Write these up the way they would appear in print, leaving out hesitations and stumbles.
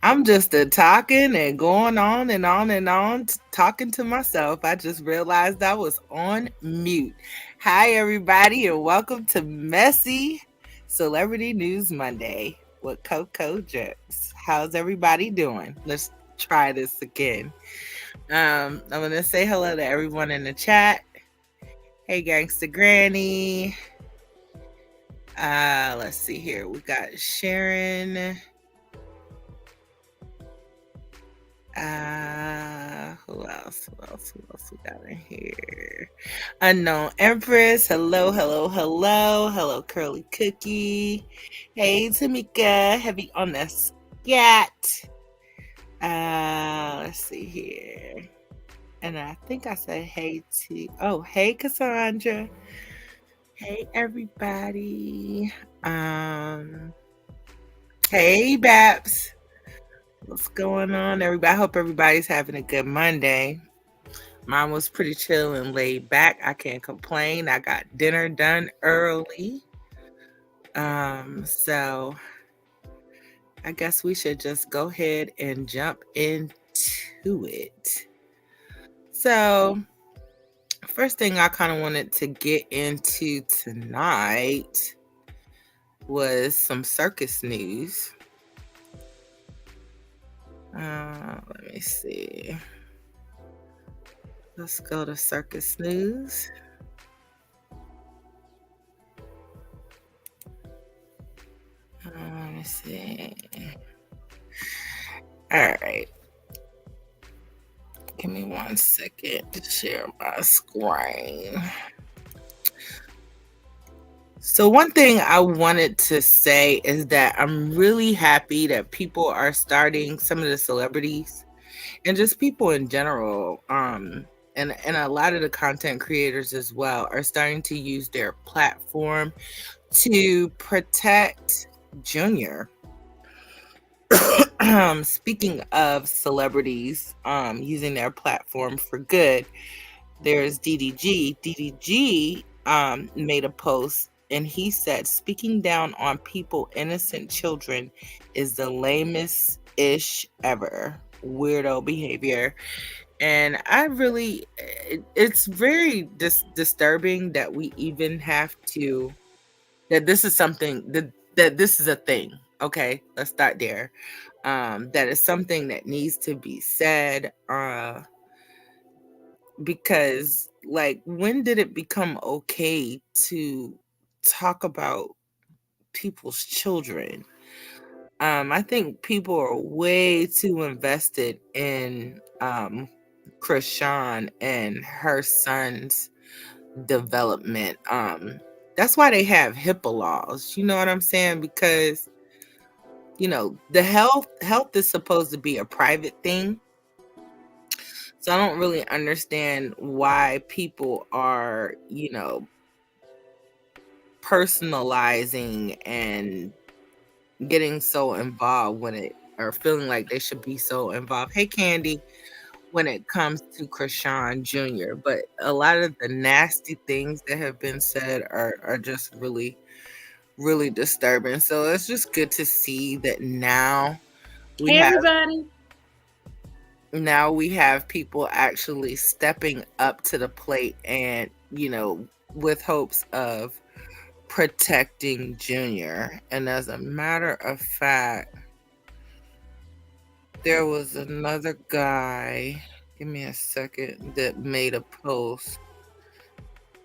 I'm just talking and going on and on and on, talking to myself. I just realized I was on mute. Hi, everybody, and welcome to Messy Celebrity News Monday with Coco Dryps. How's everybody doing? Let's try this again. I'm gonna say hello to everyone in the chat. Hey, Gangsta Granny. Let's see here. We got Sharon. Who else? Who else? Who else we got in here? Unknown Empress. Hello, hello, hello. Hello, Curly Cookie. Hey, Tamika. Heavy on the scat. Let's see here. And I think I said hey to. Oh, hey, Cassandra. Hey, everybody. Um, hey, Babs. What's going on, everybody? I hope everybody's having a good Monday. Mine was pretty chill and laid back. I can't complain. I got dinner done early. So I guess we should just go ahead and jump into it. So, first thing I kind of wanted to get into tonight was some circus news. Let me see. Let's go to circus news. Let me see. All right. Give me 1 second to share my screen. So one thing I wanted to say is that I'm really happy that people are starting, some of the celebrities and just people in general, and a lot of the content creators as well are starting to use their platform to protect Junior. Speaking of celebrities using their platform for good, there's DDG. DDG made a post and he said, speaking down on people, innocent children, is the lamest ish ever. Weirdo behavior. And I really, it's very disturbing that we even have to, that this is something, that this is a thing. Okay, let's start there. That is something that needs to be said. Because like, when did it become okay to talk about people's children? I think people are way too invested in Krishan and her son's development. That's why they have HIPAA laws, you know what I'm saying? Because the health is supposed to be a private thing. So I don't really understand why people are, personalizing and getting so involved when it, or feeling like they should be so involved. Hey, Candy, when it comes to Krishan Jr. But a lot of the nasty things that have been said are just really, really disturbing. So it's just good to see that we Hey have everybody. we have people actually stepping up to the plate and, with hopes of protecting Junior. And as a matter of fact, there was another guy, give me a second, that made a post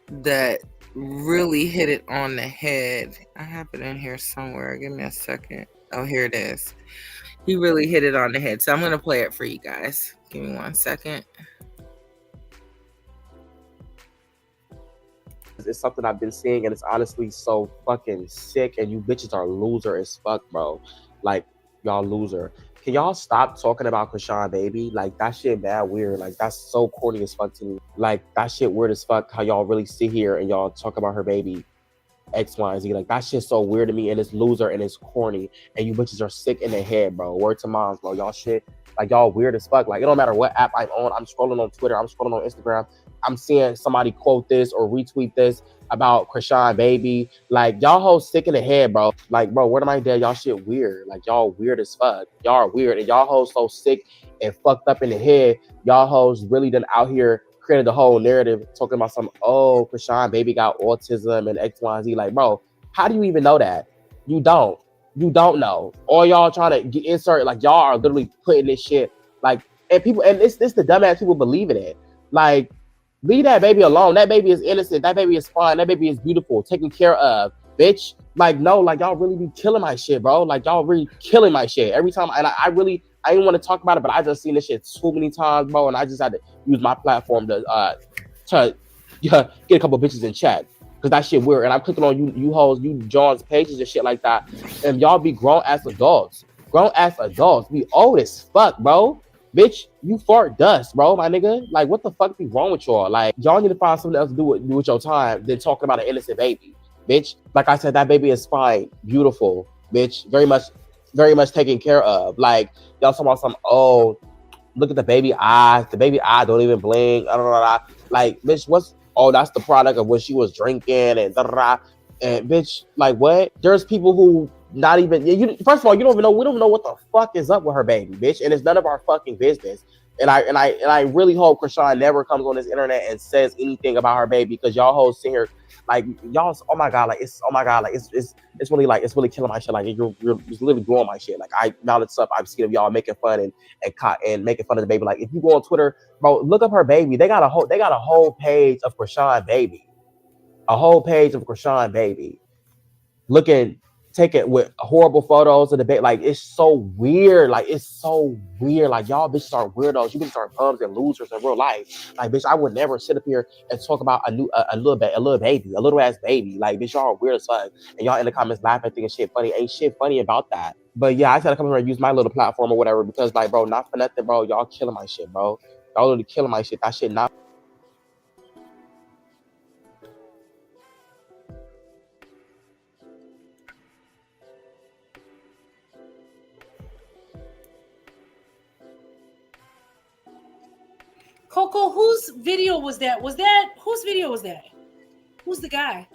that really hit it on the head. I have it in here somewhere. Give me a second. Oh, here it is. He really hit it on the head. So I'm going to play it for you guys. Give me 1 second. It's something I've been seeing, and it's honestly so fucking sick. And you bitches are loser as fuck, bro. Like, y'all loser. Can y'all stop talking about Krishan baby? Like, that shit bad weird. Like, that's so corny as fuck to me. Like, that shit weird as fuck. How y'all really sit here and y'all talk about her baby X, Y, and Z. Like, that shit's so weird to me, and it's loser and it's corny. And you bitches are sick in the head, bro. Word to moms, bro. Y'all shit. Like, y'all weird as fuck. Like, it don't matter what app I'm on. I'm scrolling on Twitter. I'm scrolling on Instagram. I'm seeing somebody quote this or retweet this about Krishan Baby. Like y'all hoes sick in the head, bro. Like, bro, where am I dead? Y'all shit weird. Like y'all weird as fuck. Y'all are weird. And y'all hoes so sick and fucked up in the head. Y'all hoes really done out here created the whole narrative talking about some, oh, Krishan Baby got autism and X, Y, and Z. Like, bro, how do you even know that? You don't. You don't know. All y'all trying to get insert, like y'all are literally putting this shit like, and people, and this the dumbass people believe in it. Like, leave that baby alone. That baby is innocent. That baby is fine. That baby is beautiful, taken care of, bitch. Like, no, like y'all really be killing my shit, bro. Like y'all really killing my shit every time. And I didn't want to talk about it, but I just seen this shit too many times, bro. And I just had to use my platform to yeah, get a couple bitches in check. Cause that shit weird. And I'm clicking on you hoes, you John's pages and shit like that. And y'all be grown ass adults. Grown ass adults. Be old as fuck, bro. Bitch, you fart dust, bro, my nigga. Like, what the fuck be wrong with y'all? Like, y'all need to find something else to do with your time than talking about an innocent baby. Bitch, like I said, that baby is fine, beautiful, bitch. Very much taken care of. Like, y'all talking about some, oh, look at the baby eyes. The baby eye don't even blink. Blah, blah, blah. Like, bitch, oh, that's the product of what she was drinking and da da da. And bitch, like what? There's people who not even first of all, you don't even know, we don't even know what the fuck is up with her baby, bitch. And it's none of our fucking business. And I really hope Krishan never comes on this internet and says anything about her baby because y'all hoes sit here like y'all, oh my god, like it's oh my god, like it's really like it's really killing my shit. Like you're literally growing my shit. Like now it's up, I've seen of y'all making fun and making fun of the baby. Like if you go on Twitter, bro, look up her baby. They got a whole page of Krishan Baby. A whole page of Krishan Baby. Looking take it with horrible photos of the baby. Like it's so weird. Like it's so weird. Like y'all bitches are weirdos. You bitches are bums and losers in real life. Like bitch, I would never sit up here and talk about a little baby, a little ass baby. Like bitch, y'all are weird as fuck. And y'all in the comments laughing, thinking shit funny. Ain't shit funny about that. But yeah, I just had to come here and use my little platform or whatever because like bro, not for nothing, bro. Y'all killing my shit, bro. Y'all literally killing my shit. That shit not. Coco, whose video was that? Whose video was that? Who's the guy?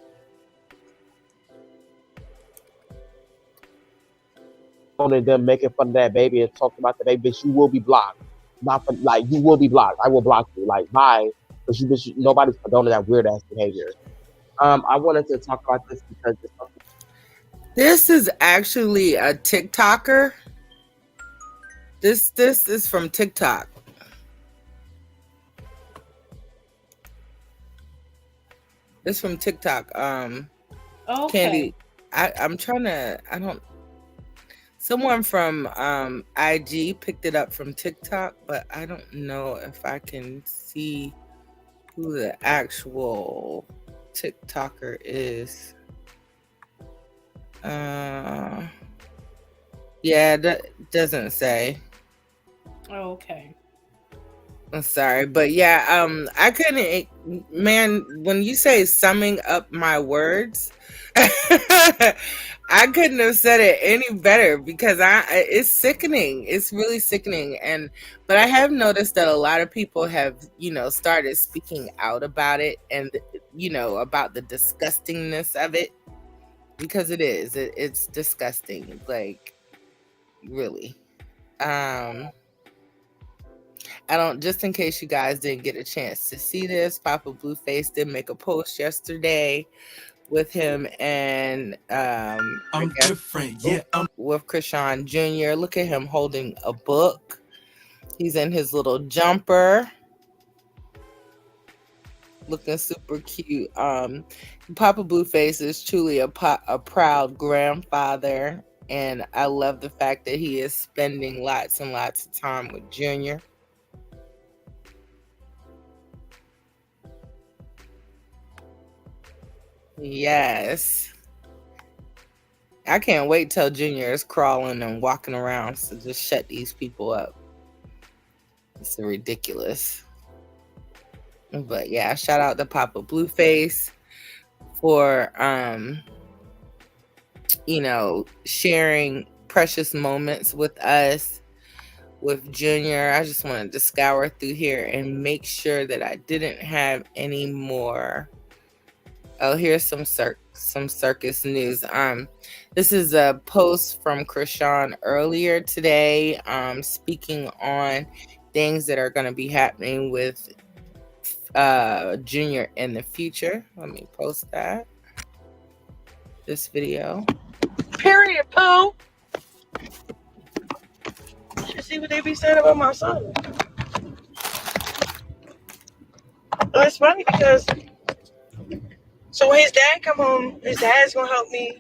And them making fun of that baby and talking about the baby, bitch, you will be blocked. Not for, like you will be blocked. I will block you. Like bye, because you bitch, nobody's condoning that weird ass behavior. I wanted to talk about this because This is actually a TikToker. This is from TikTok. This from TikTok. Okay. Candy, I'm trying to. I don't. Someone from IG picked it up from TikTok, but I don't know if I can see who the actual TikToker is. Yeah, that doesn't say. Okay. I'm sorry, but yeah, I couldn't, man, when you say summing up my words, I couldn't have said it any better because it's sickening. It's really sickening. But I have noticed that a lot of people have, started speaking out about it and, about the disgustingness of it because it's disgusting. Like, really. Just in case you guys didn't get a chance to see this, Papa Blueface did make a post yesterday with him and I'm different, yeah. With Krishan Jr. Look at him holding a book. He's in his little jumper, looking super cute. Papa Blueface is truly a proud grandfather, and I love the fact that he is spending lots and lots of time with Junior. Yes. I can't wait till Junior is crawling and walking around to just shut these people up. It's ridiculous. But yeah, shout out to Papa Blueface for sharing precious moments with us. with Junior. I just wanted to scour through here and make sure that I didn't have any more. Oh, here's some circus news. This is a post from Krishan earlier today, speaking on things that are going to be happening with Junior in the future. Let me post that. This video. Period, Pooh. You see what they be saying about my son? Oh, it's funny because so when his dad come home, his dad's gonna help me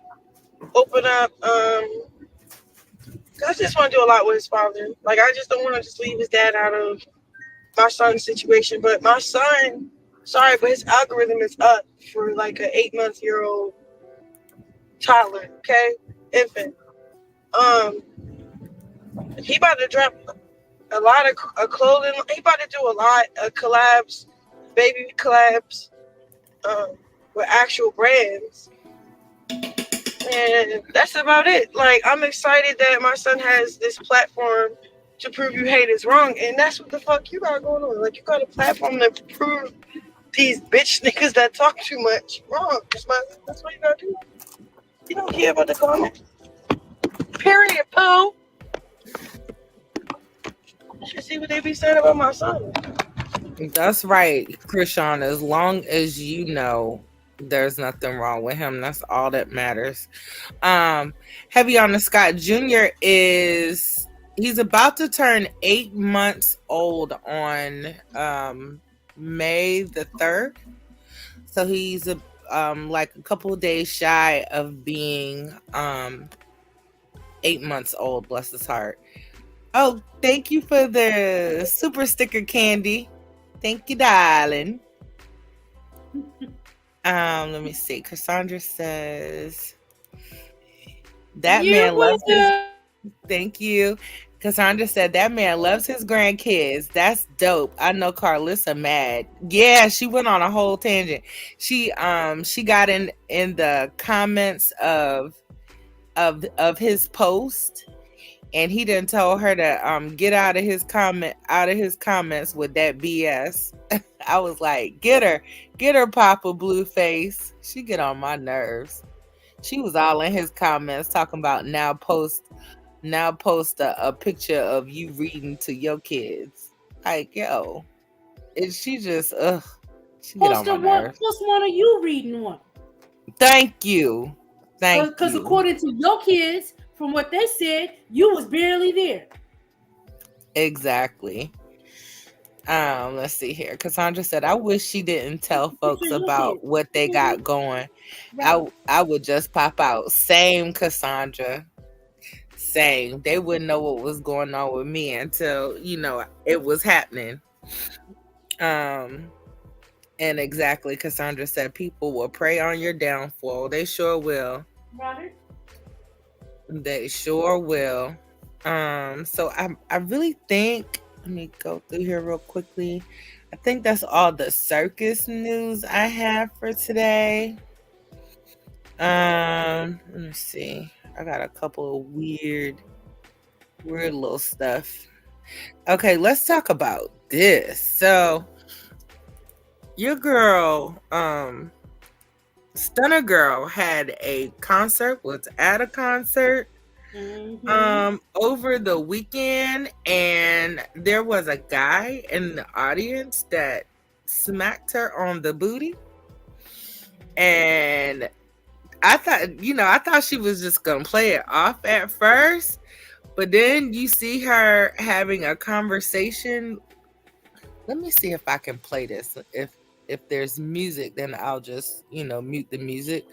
open up. Cause I just want to do a lot with his father. Like I just don't want to just leave his dad out of my son's situation. But my son, sorry, but his algorithm is up for like an 8-month-old toddler. Okay, infant. He about to drop a lot of clothing. He about to do a lot of collabs, baby collabs, with actual brands. And that's about it. Like, I'm excited that my son has this platform to prove you hate is wrong. And that's what the fuck you got going on. Like, you got a platform to prove these bitch niggas that talk too much wrong. That's what you gotta do. You don't care about the comments. Period, Pooh. You see what they be saying about my son? That's right, Krishan. As long as you know there's nothing wrong with him, that's all that matters. Heavy on the Scott Jr. he's about to turn 8 months old on May the 3rd. So he's like a couple of days shy of being 8 months old, bless his heart. Oh, thank you for the super sticker, Candy. Thank you, darling. Let me see. Cassandra says that man loves his. Thank you. Cassandra said that man loves his grandkids. That's dope. I know Carlissa mad. Yeah, she went on a whole tangent. She got in the comments of his post, and he didn't tell her to get out of his comments with that BS. I was like, get her, Papa Blueface. She get on my nerves. She was all in his comments talking about now post a picture of you reading to your kids. Like, yo, she just she get on my nerves. Post one of you reading one. Thank you. Because according to your kids, from what they said, you was barely there. Exactly. Let's see here. Cassandra said, I wish she didn't tell folks about what they got going. Right. I would just pop out. Same, Cassandra. Same. They wouldn't know what was going on with me until, it was happening. And exactly, Cassandra said, people will prey on your downfall. They sure will. Robert? They sure will. So I really think, let me go through here real quickly. I think that's all the circus news I have for today. Let me see. I got a couple of weird little stuff. Okay, let's talk about this. So your girl, Stunner Girl had a concert, was at a concert over the weekend, and there was a guy in the audience that smacked her on the booty. And I thought she was just gonna play it off at first, but then you see her having a conversation. Let me see if I can play this. If there's music, then I'll just, mute the music.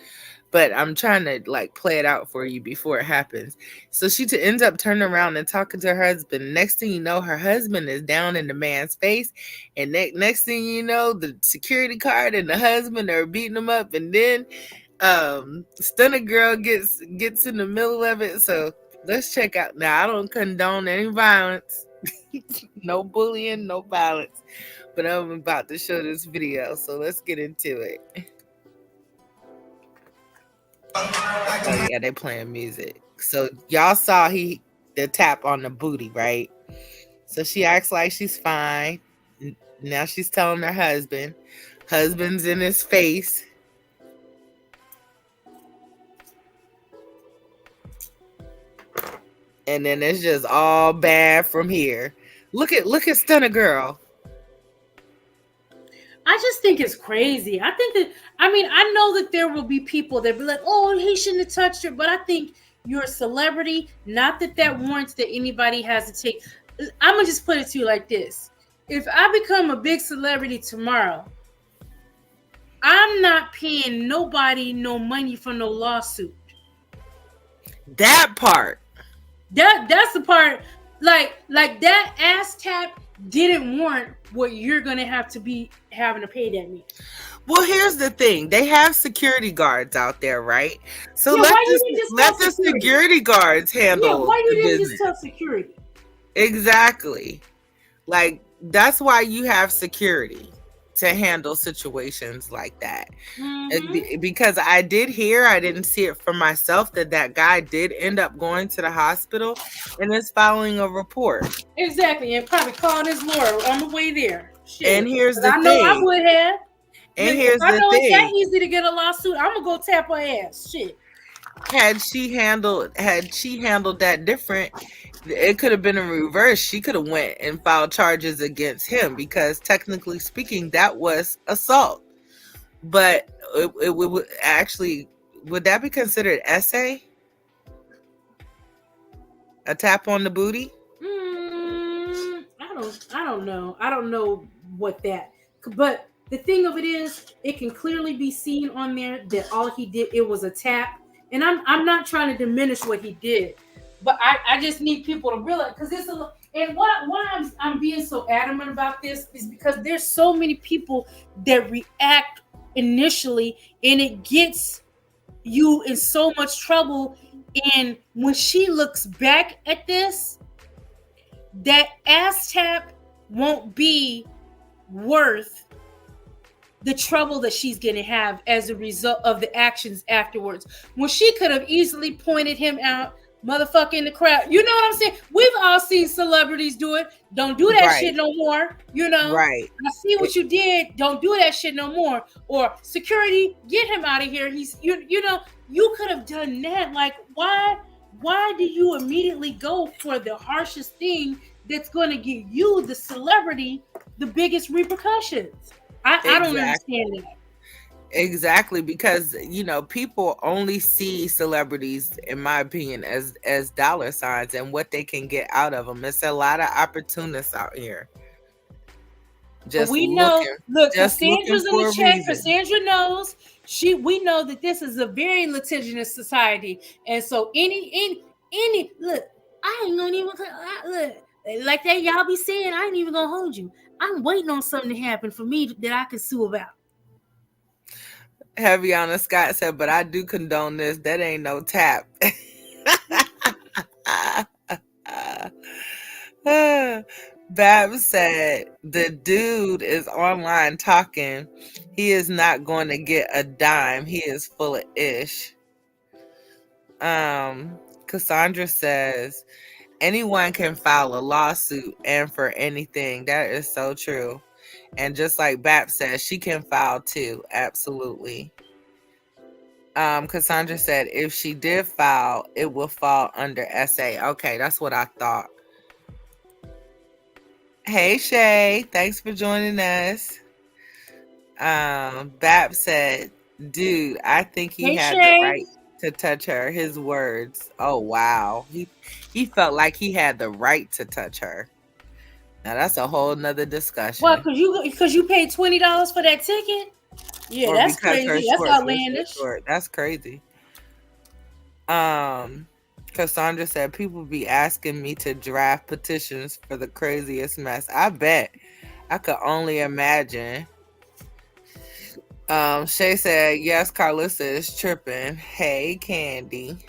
But I'm trying to play it out for you before it happens. So she ends up turning around and talking to her husband. Next thing you know, her husband is down in the man's face. And next thing you know, the security guard and the husband are beating him up. And then Stunner Girl gets in the middle of it. So let's check out. Now, I don't condone any violence. No bullying, no violence. But I'm about to show this video, so let's get into it. Oh yeah, they playing music. So y'all saw the tap on the booty, right? So she acts like she's fine. Now she's telling her husband. Husband's in his face. And then it's just all bad from here. Look at Stunner Girl. I just think it's crazy. I think that, I mean, I know that there will be people that be like, oh, he shouldn't have touched her. But I think you're a celebrity. Not that that warrants that anybody has to take. I'm going to just put it to you like this. If I become a big celebrity tomorrow, I'm not paying nobody no money for no lawsuit. That part. That's the part. Like that ass tap didn't warrant what you're gonna have to be having to pay that man. Well, here's the thing. They have security guards out there, right? So Yeah, let the security guards handle. Yeah, why you the didn't business. just tell security? Exactly. Like, that's why you have security to handle situations like that. Because I did hear, I didn't see it for myself, that guy did end up going to the hospital and is filing a report. Exactly, and probably calling his lawyer on the way there. Shit. And here's the I know thing. I would have. And here's I the know thing. it's that easy to get a lawsuit. I'm gonna go tap her ass. Shit. Had she handled that different, it could have been in reverse. She could have went and filed charges against him, because technically speaking, that was assault. But it would actually, would that be considered essay? A tap on the booty? I don't know. I don't know what that. But the thing of it is, it can clearly be seen on there that all he did, it was a tap. And I'm not trying to diminish what he did, but I just need people to realize, because this is, and why I'm being so adamant about this is because there's so many people that react initially, and it gets you in so much trouble. And when she looks back at this, that ass tap won't be worth the trouble that she's going to have as a result of the actions afterwards. When she could have easily pointed him out, motherfucker, in the crowd. You know what I'm saying? We've all seen celebrities do it. Don't do that shit no more. You know? Right. I see what you did. Don't do that shit no more. Or security, get him out of here. You know, you could have done that. Like, why do you immediately go for the harshest thing that's going to give you, the celebrity, the biggest repercussions? I don't understand that. Exactly, because people only see celebrities, in my opinion, as dollar signs and what they can get out of them. It's a lot of opportunists out here. Just we know. Look, Cassandra's in the chat. Cassandra knows. We know that this is a very litigious society, and so any look, I ain't gonna even look like that. Y'all be saying I ain't even gonna hold you. I'm waiting on something to happen for me that I can sue about. Heaviana Scott said, but I do condone this. That ain't no tap. Babs said, the dude is online talking. He is not going to get a dime. He is full of ish. Cassandra says, anyone can file a lawsuit and for anything. That is so true. And just like Bap says, she can file too. Absolutely. Cassandra said, if she did file, it will fall under SA. Okay, that's what I thought. Hey, Shay. Thanks for joining us. Bap said, dude, I think he had the right to touch her. His words. Oh, wow. He felt like he had the right to touch her. Now that's a whole nother discussion. What? Because you paid $20 for that ticket? Yeah, or that's crazy. That's outlandish. That's crazy. Cassandra said, people be asking me to draft petitions for the craziest mess. I bet. I could only imagine. Shay said, yes, Carlissa is tripping. Hey, Candy.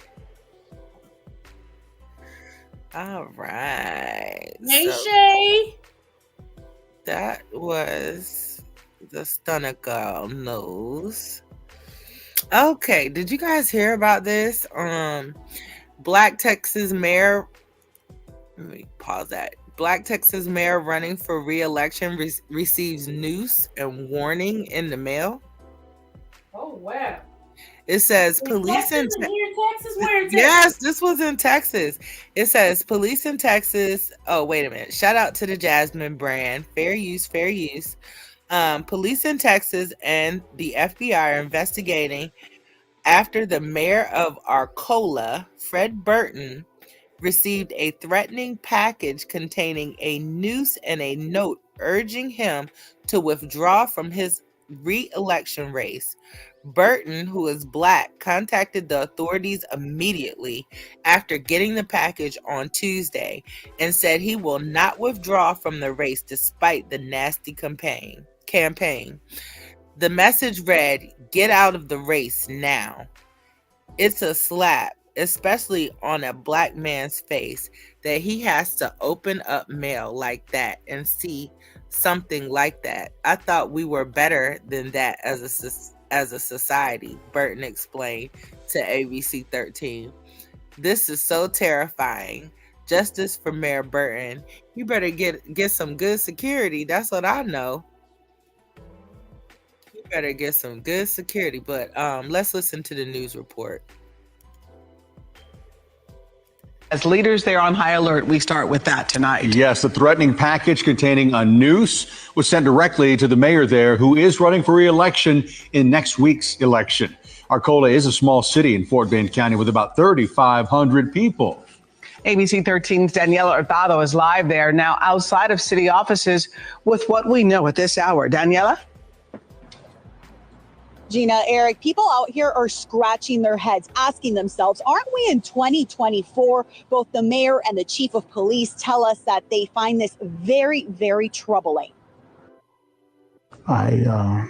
All right. Hey, Shay. That was the Stunner Girl news. Okay, did you guys hear about this? Black Texas mayor. Let me pause that. Black Texas mayor running for re-election receives noose and warning in the mail. Oh wow! It says In police Texas, and here in Texas, where in Texas? Yes, this was in Texas. It says police in Texas. Oh, wait a minute. Shout out to the Jasmine brand. Fair use, fair use. Police in Texas and the FBI are investigating after the mayor of Arcola, Fred Burton, received a threatening package containing a noose and a note urging him to withdraw from his re-election race. Burton, who is Black, contacted the authorities immediately after getting the package on Tuesday and said he will not withdraw from the race despite the nasty campaign. The message read, "Get out of the race now." It's a slap, especially on a Black man's face, that he has to open up mail like that and see something like that. I thought we were better than that as a society, Burton explained to ABC 13. This is so terrifying. Justice for Mayor Burton. You better get some good security. That's what I know. You better get some good security. But let's listen to the news report. As leaders, they're on high alert. We start with that tonight. Yes, the threatening package containing a noose was sent directly to the mayor there, who is running for re-election in next week's election. Arcola is a small city in Fort Bend County with about 3,500 people. ABC 13's Daniela Hurtado is live there now outside of city offices with what we know at this hour. Daniela? Gina, Eric, people out here are scratching their heads, asking themselves, aren't we in 2024? Both the mayor and the chief of police tell us that they find this very, very troubling. I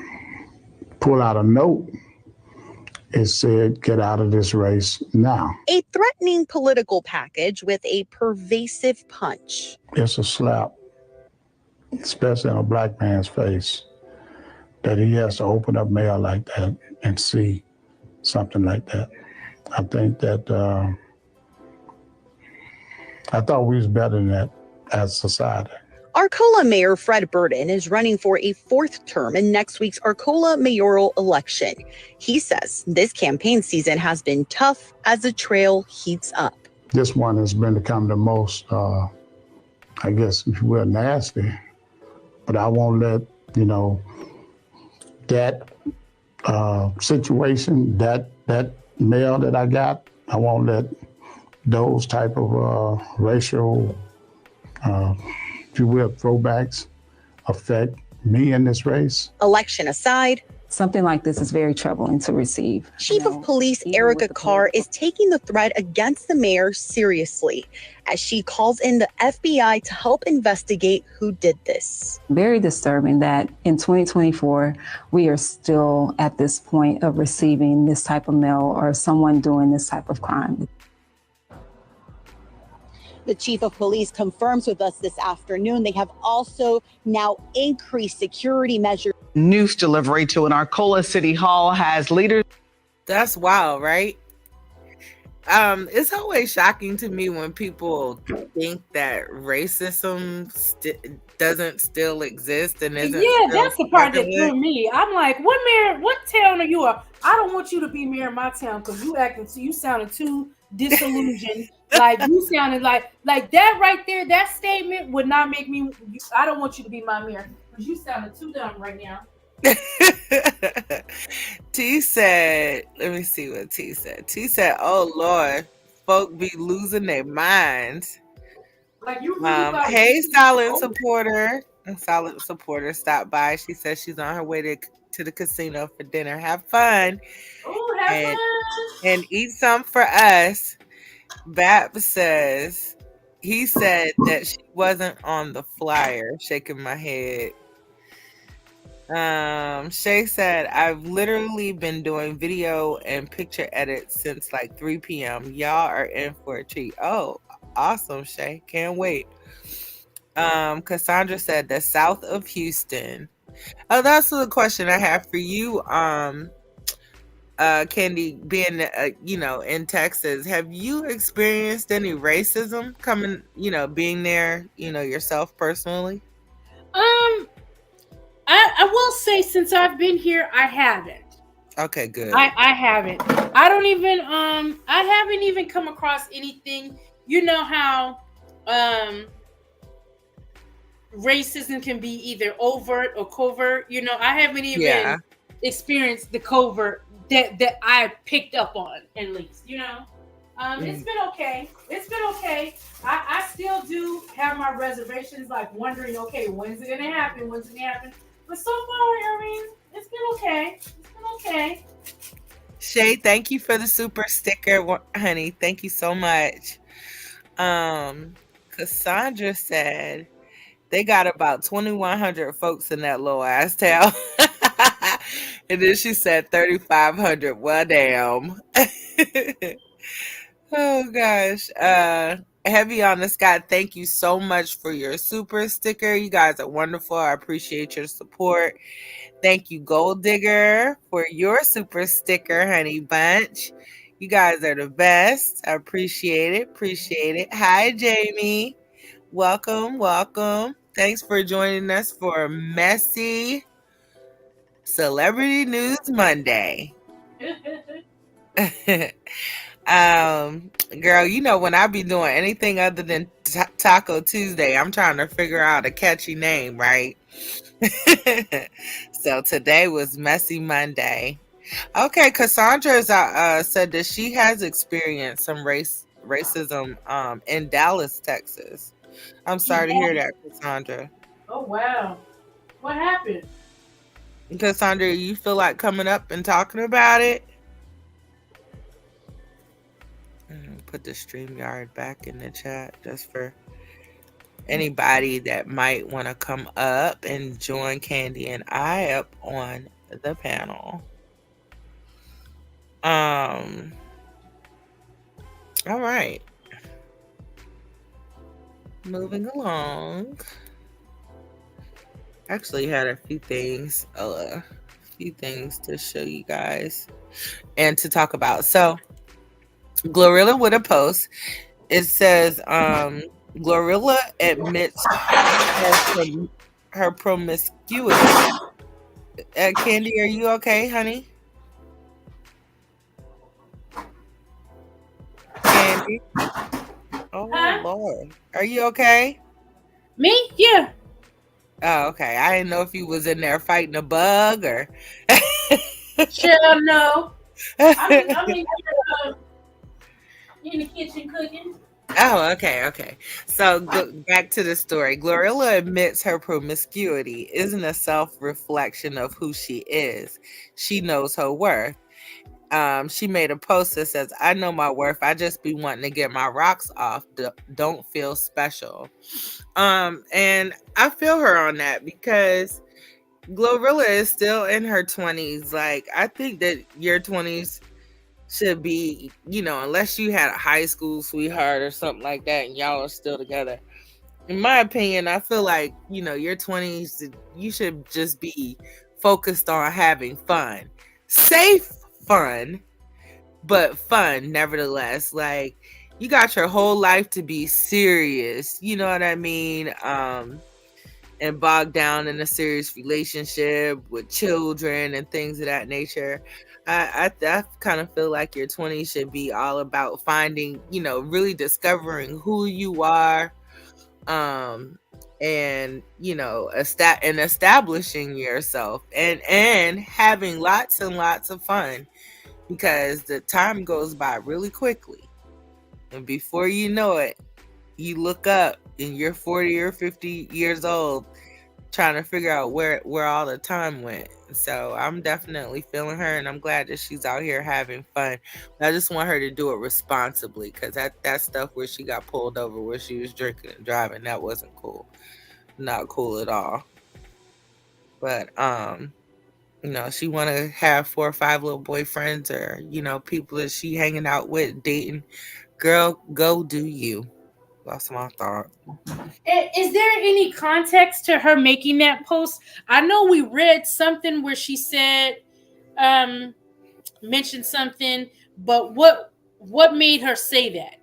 pull out a note. It said, "Get out of this race now." A threatening political package with a pervasive punch. It's a slap, especially in a Black man's face, that he has to open up mail like that and see something like that. I think that I thought we was better than that as a society. Arcola Mayor Fred Burton is running for a fourth term in next week's Arcola mayoral election. He says this campaign season has been tough as the trail heats up. This one has been become the most, I guess, if you will, nasty. But I won't let, that situation, that mail that I got, I won't let those type of racial, if you will, throwbacks affect me in this race. Election aside, something like this is very troubling to receive. Chief of Police Erica Carr is taking the threat against the mayor seriously as she calls in the FBI to help investigate who did this. Very disturbing that in 2024, we are still at this point of receiving this type of mail or someone doing this type of crime. The chief of police confirms with us this afternoon they have also now increased security measures. News delivery to an Arcola City Hall has leaders. That's wild, right? It's always shocking to me when people think that racism doesn't still exist and isn't. Yeah, that's the part that threw me. I'm like, what town are you at? I don't want you to be mayor of my town because you sounded too disillusioned. Like you sounded like that right there. That statement would not make me. I don't want you to be my mayor because you sounded too dumb right now. T said, let me see what T said. T said, "Oh Lord, folk be losing their minds." Like you really hey, silent supporter. Silent supporter stopped by. She says she's on her way to the casino for dinner. Have fun. Oh, have fun. And eat some for us. Bap says he said that she wasn't on the flyer. Shaking my head. Shay said, "I've literally been doing video and picture edits since like 3 p.m. Y'all are in for a treat." Oh, awesome, Shay. Can't wait. Cassandra said the south of Houston. Oh, that's the question I have for you. Candy, being in Texas, have you experienced any racism coming, being there, yourself personally? I will say, since I've been here, I haven't. Okay, good. I haven't. I don't even I haven't even come across anything. You know how racism can be either overt or covert. I haven't even experienced the covert that I picked up on, at least. It's been okay. It's been okay. I still do have my reservations, like wondering, okay, when's it gonna happen? When's it gonna happen? But so far, I mean, it's been okay. It's been okay. Shay, thank you for the super sticker, honey. Thank you so much. Cassandra said they got about 2,100 folks in that little ass town. And then she said 3,500. Well, damn. Oh gosh. Heavy on the Sky, thank you so much for your super sticker. You guys are wonderful. I appreciate your support. Thank you, Gold Digger, for your super sticker, honey bunch. You guys are the best. I appreciate it. Appreciate it. Hi, Jamie. Welcome, welcome. Thanks for joining us for Messy Celebrity News Monday. Girl, when I be doing anything other than Taco Tuesday, I'm trying to figure out a catchy name, right? So today was Messy Monday. Okay, Cassandra said that she has experienced some racism in Dallas, Texas. I'm sorry to hear that, Cassandra. Oh wow. What happened? Cassandra, you feel like coming up and talking about it? Put the StreamYard back in the chat just for anybody that might want to come up and join Candy and I up on the panel. All right. Moving along. Actually had a few things to show you guys and to talk about. So Glorilla with a post. It says Glorilla admits her promiscuity. Candy, are you okay, honey? Candy? Oh, Lord. Are you okay? Me? Yeah. Oh, okay. I didn't know if you was in there fighting a bug or... Sure, no. I'm in the kitchen cooking. Oh, okay. So back to the story. Glorilla admits her promiscuity isn't a self-reflection of who she is. She knows her worth. She made a post that says, I know my worth. I just be wanting to get my rocks off. Don't feel special. And I feel her on that because Glorilla is still in her 20s. Like, I think that your 20s should be, unless you had a high school sweetheart or something like that and y'all are still together. In my opinion, I feel like, your 20s, you should just be focused on having fun. Safe fun, but fun nevertheless. Like, you got your whole life to be serious, you know what I mean? And bogged down in a serious relationship with children and things of that nature. I kind of feel like your 20s should be all about finding, really discovering who you are, and establishing yourself and having lots and lots of fun, because the time goes by really quickly, and before you know it, you look up and you're 40 or 50 years old trying to figure out where all the time went. So I'm definitely feeling her, and I'm glad that she's out here having fun. But I just want her to do it responsibly, because that stuff where she got pulled over where she was drinking and driving, that wasn't cool. Not cool at all. But she want to have 4 or 5 little boyfriends, or people that she hanging out with, dating. Girl, go do you. That's my thought. Is there any context to her making that post? I know we read something where she said, mentioned something, but what made her say that?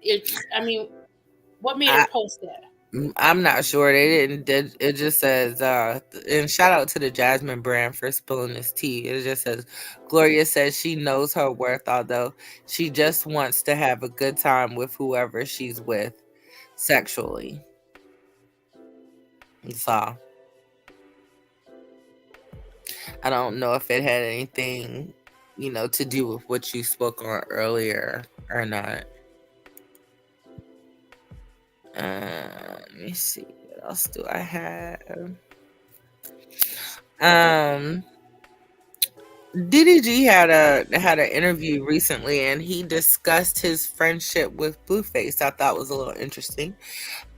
What made her post that? I'm not sure. They didn't. It just says, and shout out to the Jasmine brand for spilling this tea. It just says, Gloria says she knows her worth, although she just wants to have a good time with whoever she's with sexually. So I don't know if it had anything, to do with what you spoke on earlier or not. Let me see. What else do I have? DDG had an interview recently, and he discussed his friendship with Blueface. I thought was a little interesting.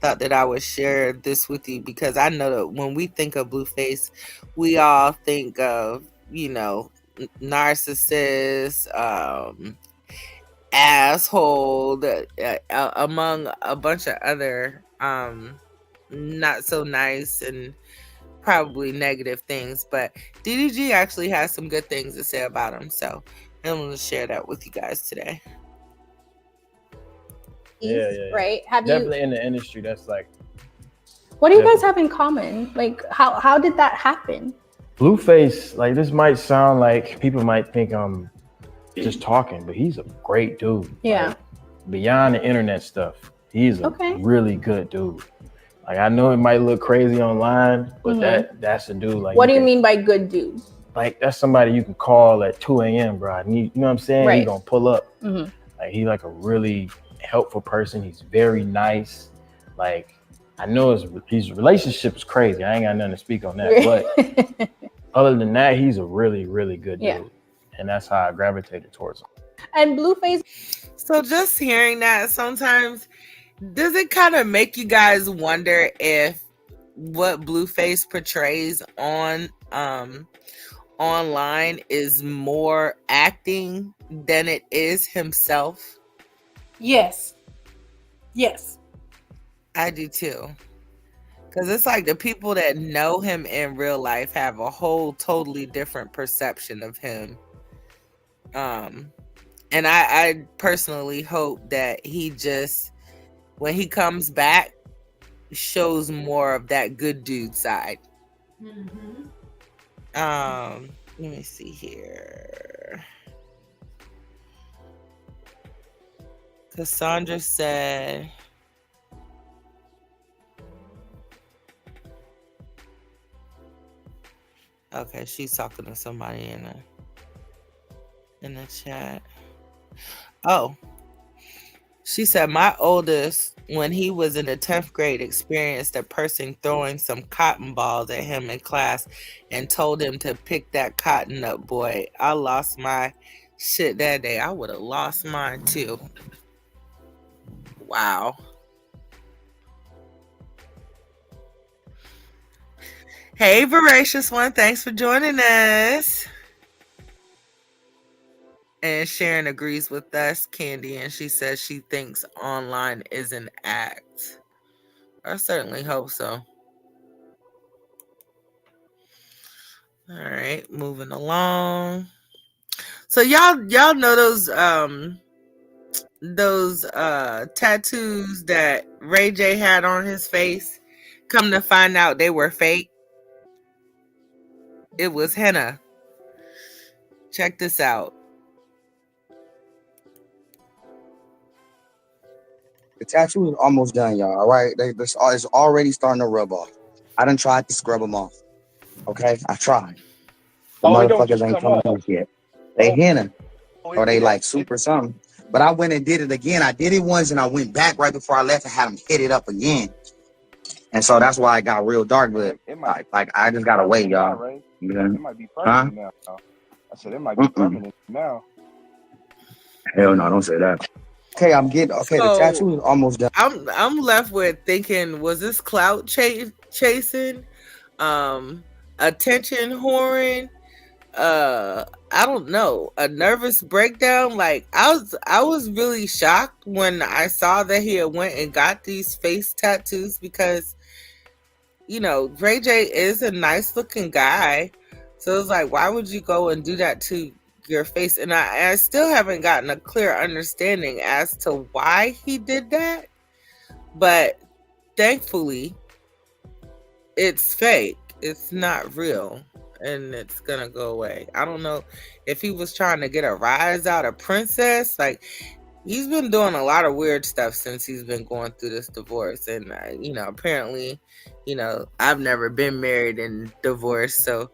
Thought that I would share this with you because I know that when we think of Blueface, we all think of narcissist, asshole, among a bunch of other not so nice and probably negative things, but DDG actually has some good things to say about him, so I'm going to share that with you guys today. Yeah. Right? Definitely in the industry, that's like. What do you guys have in common? Like, how did that happen? Blueface, like, this might sound like people might think I'm just talking, but he's a great dude. Yeah. Like, beyond the internet stuff, he's a really good dude. Like, I know it might look crazy online, but that's a dude. Like, what do you mean by good dude? Like, that's somebody you can call at 2 a.m., bro. And you know what I'm saying? Right. He gonna pull up. Mm-hmm. Like, he's like a really helpful person. He's very nice. Like, I know his relationship is crazy. I ain't got nothing to speak on that. But other than that, he's a really, really good dude. And that's how I gravitated towards him. And Blueface. So just hearing that sometimes, does it kind of make you guys wonder if what Blueface portrays on online is more acting than it is himself? Yes. I do too. Because it's like the people that know him in real life have a whole totally different perception of him. And I personally hope that he just, when he comes back, shows more of that good dude side. Mm-hmm. Let me see here. Cassandra said, okay, she's talking to somebody in the chat. Oh, she said, my oldest, when he was in the 10th grade, experienced a person throwing some cotton balls at him in class and told him to pick that cotton up, boy. I lost my shit that day. I would have lost mine too. Wow. Hey, Voracious One. Thanks for joining us. And Sharon agrees with us, Candy, and she says she thinks online is an act. I certainly hope so. All right, moving along. So y'all know those tattoos that Ray J had on his face? Come to find out they were fake. It was henna. Check this out. The tattoo is almost done, y'all. All right, it's already starting to rub off. I done tried to scrub them off. Okay, I tried. The motherfuckers ain't coming off yet. They henna, or they like super something. But I went and did it again. I did it once, and I went back right before I left and had them hit it up again. And so that's why it got real dark. But like I just gotta wait, y'all. Right? It might be permanent now. I said it might be permanent now. Hell no, don't say that. Okay, the tattoo is almost done. I'm left with thinking, was this clout chasing, attention whoring, I don't know, a nervous breakdown? Like I was really shocked when I saw that he had went and got these face tattoos, because Ray J is a nice looking guy. So it's like, why would you go and do that to your face. And I still haven't gotten a clear understanding as to why he did that. But thankfully, it's fake. It's not real. And it's gonna go away. I don't know if he was trying to get a rise out of Princess. Like, he's been doing a lot of weird stuff since he's been going through this divorce. And, apparently, I've never been married and divorced. So,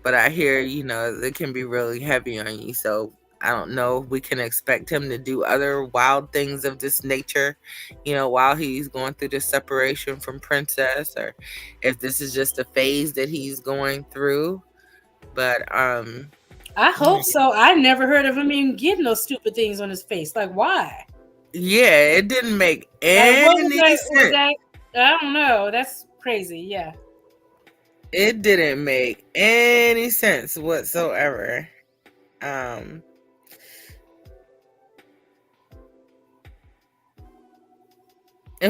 but I hear, it can be really heavy on you. So I don't know if we can expect him to do other wild things of this nature, while he's going through this separation from Princess, or if this is just a phase that he's going through. But I hope so. I never heard of him even getting those stupid things on his face. Like, why? Yeah, it didn't make any sense. I don't know. That's crazy. Yeah. It didn't make any sense whatsoever. And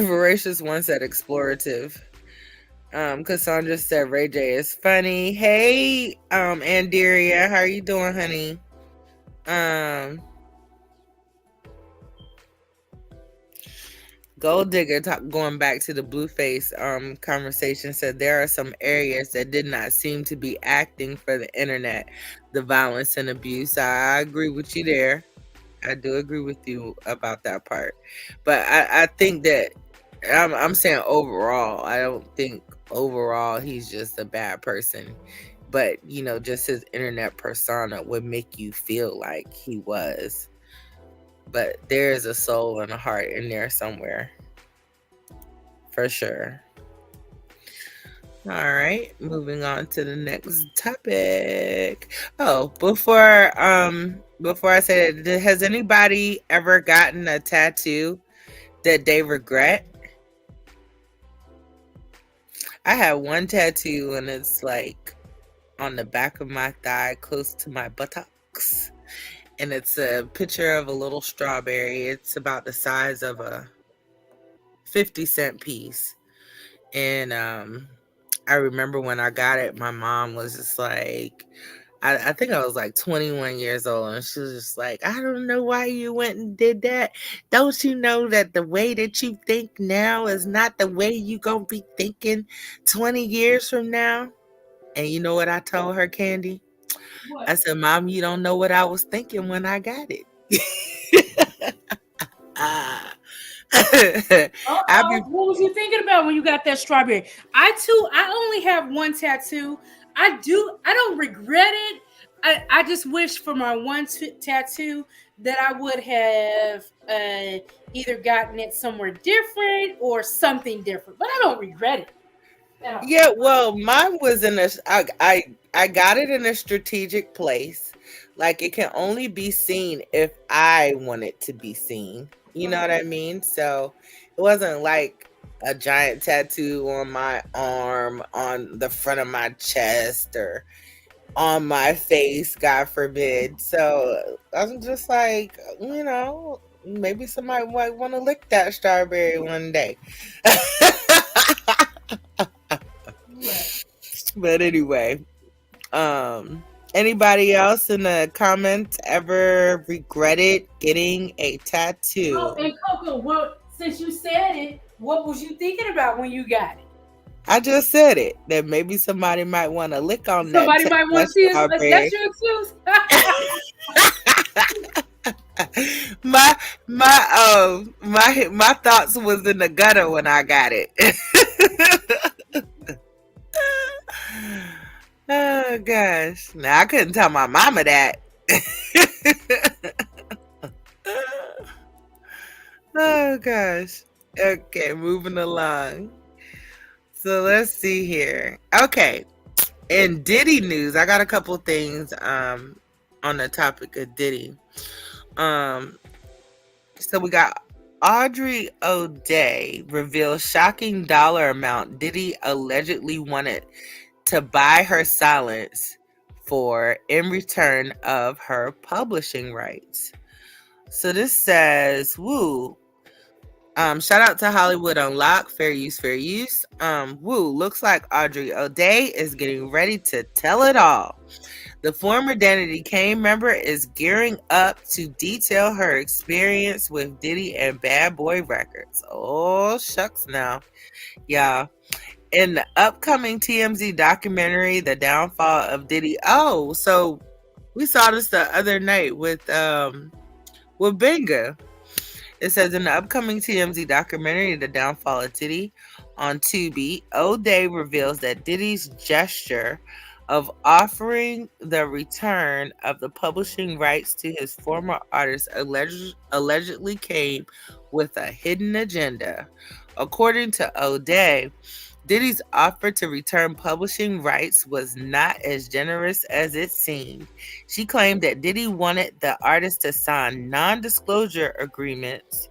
Voracious one said explorative. Cassandra said Ray J is funny. Hey, Andiria, how are you doing, honey? Gold Digger, going back to the Blueface conversation, said there are some areas that did not seem to be acting for the internet, the violence and abuse. I agree with you there. I do agree with you about that part. But I think that I'm saying overall, I don't think overall he's just a bad person. But, just his internet persona would make you feel like he was. But there is a soul and a heart in there somewhere. For sure. All right, moving on to the next topic. Oh, before I say that, has anybody ever gotten a tattoo that they regret? I had one tattoo, and it's like on the back of my thigh, close to my buttocks. And it's a picture of a little strawberry. It's about the size of a 50-cent piece. And I remember when I got it, my mom was just like, I think I was like 21 years old, and she was just like, I don't know why you went and did that. Don't you know that the way that you think now is not the way you gonna be thinking 20 years from now? And you know what I told her, Candy? What? I said, Mom, you don't know what I was thinking when I got it. What was you thinking about when you got that strawberry? I only have one tattoo. I don't regret it. I just wish for my one tattoo that I would have either gotten it somewhere different or something different, but I don't regret it. Yeah, well, mine was I got it in a strategic place. Like, it can only be seen if I want it to be seen. You know what I mean? So it wasn't like a giant tattoo on my arm, on the front of my chest, or on my face, God forbid. So I'm just like, maybe somebody might want to lick that strawberry one day. But anyway, anybody else in the comments ever regretted getting a tattoo? Oh, and Coco, since you said it, what was you thinking about when you got it? I just said it, that maybe somebody might want to lick on that. Somebody might want to see it. That's your excuse. My thoughts was in the gutter when I got it. Oh gosh. Now I couldn't tell my mama that. Oh gosh. Okay, moving along. So let's see here. Okay. In Diddy news, I got a couple things on the topic of Diddy. So we got Audrey O'Day reveals shocking dollar amount Diddy allegedly wanted to buy her silence for in return of her publishing rights. So this says, woo. Shout out to Hollywood Unlocked, fair use, fair use. Woo, looks like Audrey O'Day is getting ready to tell it all. The former Danity Kane member is gearing up to detail her experience with Diddy and Bad Boy Records. Oh, shucks now. Yeah. In the upcoming TMZ documentary, The Downfall of Diddy. Oh, so we saw this the other night with Benga. It says in the upcoming TMZ documentary, The Downfall of Diddy on Tubi, O'Day reveals that Diddy's gesture of offering the return of the publishing rights to his former artists allegedly came with a hidden agenda. According to O'Day, Diddy's offer to return publishing rights was not as generous as it seemed. She claimed that Diddy wanted the artist to sign non-disclosure agreements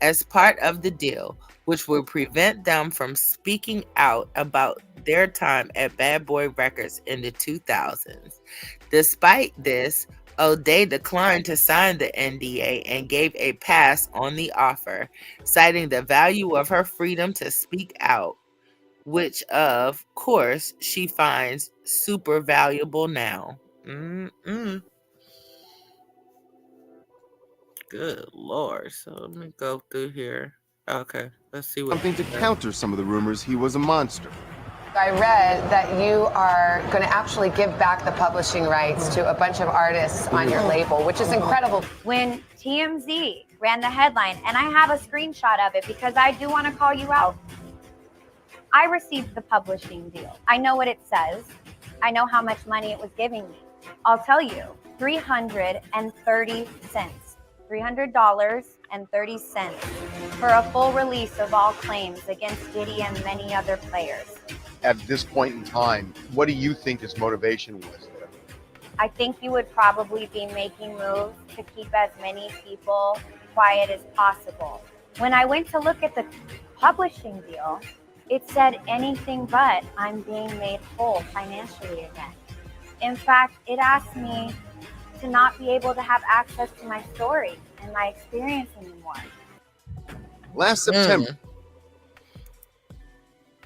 as part of the deal, which would prevent them from speaking out about their time at Bad Boy Records in the 2000s. Despite this, O'Day declined to sign the NDA and gave a pass on the offer, citing the value of her freedom to speak out, which of course she finds super valuable now. Good Lord. So let me go through here. Okay, let's see what. Something to counter some of the rumors he was a monster. I read that you are going to actually give back the publishing rights to a bunch of artists on your label, which is incredible. When TMZ ran the headline, and I have a screenshot of it because I do want to call you out. I received the publishing deal. I know what it says. I know how much money it was giving me. I'll tell you, $330. $300.30 for a full release of all claims against Diddy and many other players. At this point in time, what do you think his motivation was? I think you would probably be making moves to keep as many people quiet as possible. When I went to look at the publishing deal, it said anything but I'm being made whole financially again. In fact, it asked me to not be able to have access to my story and my experience anymore. Last September.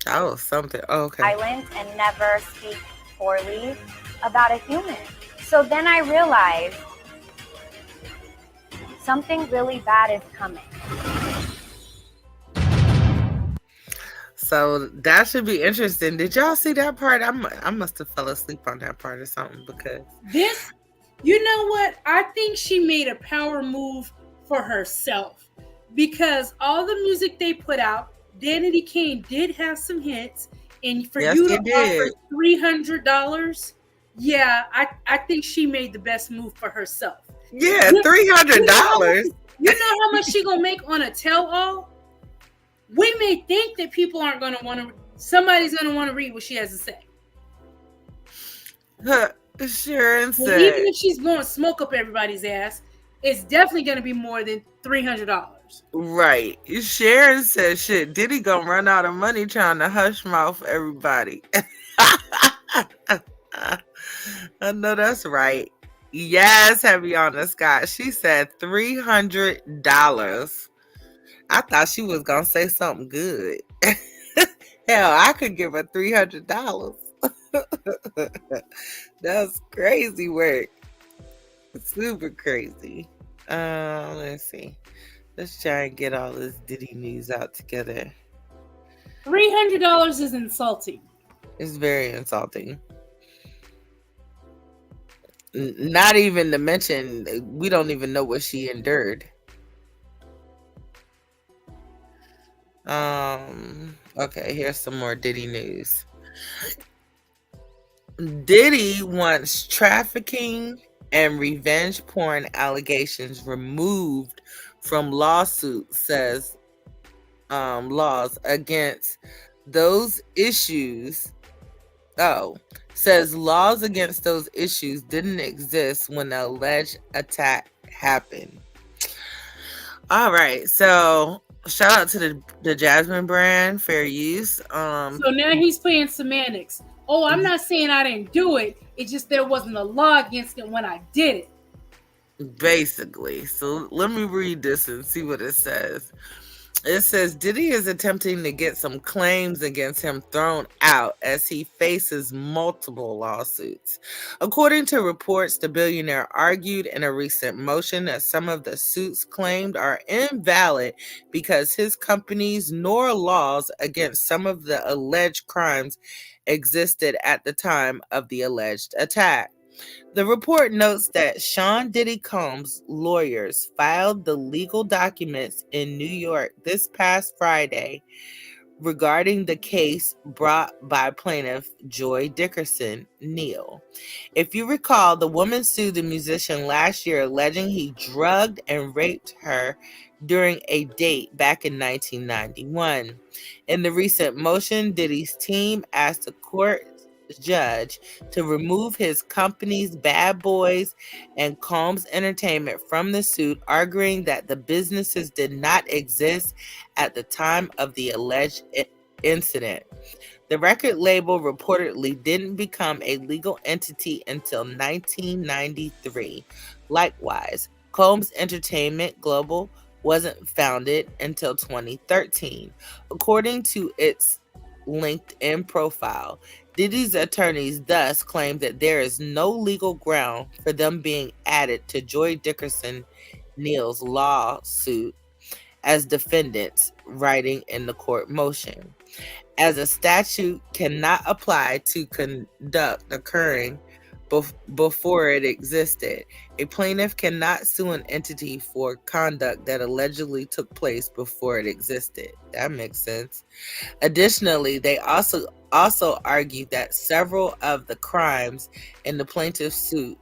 Oh, something. Oh, okay. Silent and never speak poorly about a human. So then I realized something really bad is coming. So that should be interesting. Did y'all see that part? I must have fell asleep on that part or something because this, you know what? I think she made a power move for herself because all the music they put out, Danity Kane did have some hits, and for you to offer $300, yeah, I think she made the best move for herself. Yeah, $300. You know how much she gonna make on a tell-all? We may think that people aren't gonna want to. Somebody's gonna want to read what she has to say. Sharon said, even if she's going to smoke up everybody's ass, it's definitely gonna be more than $300. Right. Sharon said, shit, Diddy gonna run out of money trying to hush mouth everybody. I know that's right. Yes, heavy on the Scott. She said $300. I thought she was gonna say something good. Hell, I could give her $300. That's crazy work. Super crazy. Let's see. Let's try and get all this Diddy news out together. $300 is insulting. It's very insulting. Not even to mention, we don't even know what she endured. Okay, here's some more Diddy news. Diddy wants trafficking and revenge porn allegations removed from lawsuit, says laws against those issues. Says laws against those issues didn't exist when the alleged attack happened. All right, so shout out to the Jasmine brand, fair use. So now he's playing semantics. Oh, I'm not saying I didn't do it. It's just there wasn't a law against it when I did it. Basically. So let me read this and see what it says. It says Diddy is attempting to get some claims against him thrown out as he faces multiple lawsuits. According to reports, the billionaire argued in a recent motion that some of the suits claimed are invalid because his companies nor laws against some of the alleged crimes existed at the time of the alleged attack. The report notes that Sean Diddy Combs' lawyers filed the legal documents in New York this past Friday regarding the case brought by plaintiff Joy Dickerson Neal. If you recall, the woman sued the musician last year alleging he drugged and raped her during a date back in 1991. In the recent motion, Diddy's team asked the court judge to remove his company's Bad Boys and Combs Entertainment from the suit, arguing that the businesses did not exist at the time of the alleged incident. The record label reportedly didn't become a legal entity until 1993. Likewise, Combs Entertainment Global wasn't founded until 2013. According to its LinkedIn profile, Diddy's attorneys thus claim that there is no legal ground for them being added to Joy Dickerson Neal's lawsuit as defendants, writing in the court motion. As a statute cannot apply to conduct occurring before it existed, a plaintiff cannot sue an entity for conduct that allegedly took place before it existed. That makes sense. Additionally, they also argued that several of the crimes in the plaintiff's suit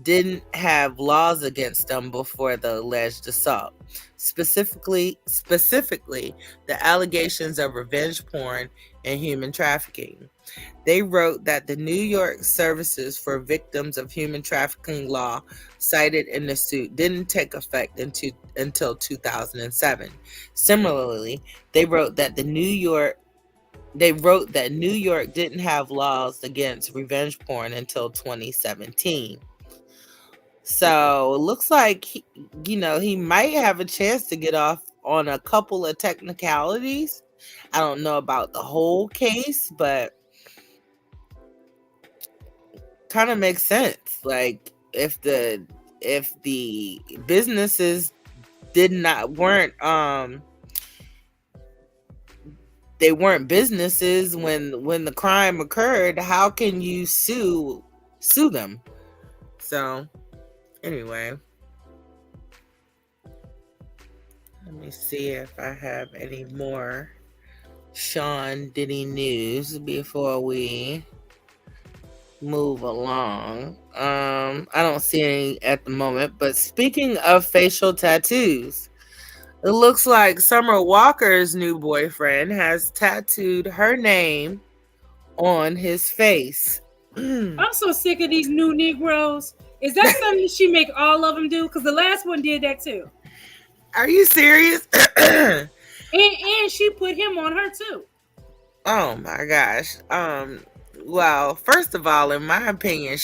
didn't have laws against them before the alleged assault. Specifically, the allegations of revenge porn and human trafficking. They wrote that the New York Services for Victims of Human Trafficking law cited in the suit didn't take effect until 2007. Similarly, they wrote that New York didn't have laws against revenge porn until 2017. So it looks like he might have a chance to get off on a couple of technicalities. I don't know about the whole case, but kind of makes sense. Like if the businesses they weren't businesses when the crime occurred, how can you sue them? So anyway, let me see if I have any more Sean Diddy news before we move along. I don't see any at the moment, but speaking of facial tattoos, it looks like Summer Walker's new boyfriend has tattooed her name on his face. I'm so sick of these new Negroes. Is that something she make all of them do? Because the last one did that too. Are you serious? and she put him on her too. Oh my gosh. Well, first of all, in my opinion,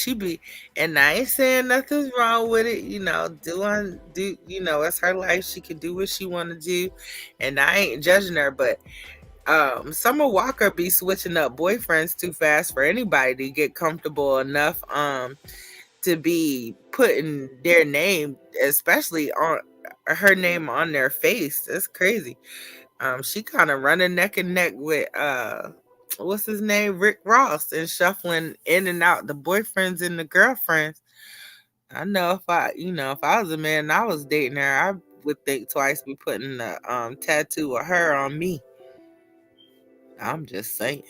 and I ain't saying nothing's wrong with it, it's her life. She can do what she want to do, and I ain't judging her, but Summer Walker be switching up boyfriends too fast for anybody to get comfortable enough to be putting their name, especially on her name, on their face. That's crazy. She kind of running neck and neck with what's his name, Rick Ross, and shuffling in and out the boyfriends and the girlfriends. I know if I was a man and I was dating her, I would think twice be putting a tattoo of her on me. I'm just saying.